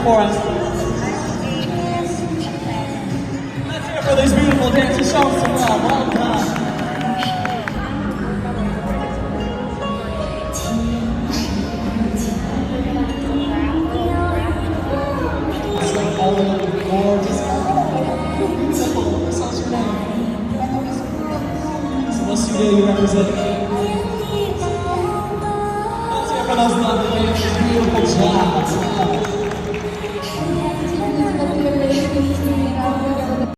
for us. Let's hear it for these beautiful dancers. Show them some love. Well done. It's like all of them gorgeous. Beautiful. What's your name? So what's your day you represent?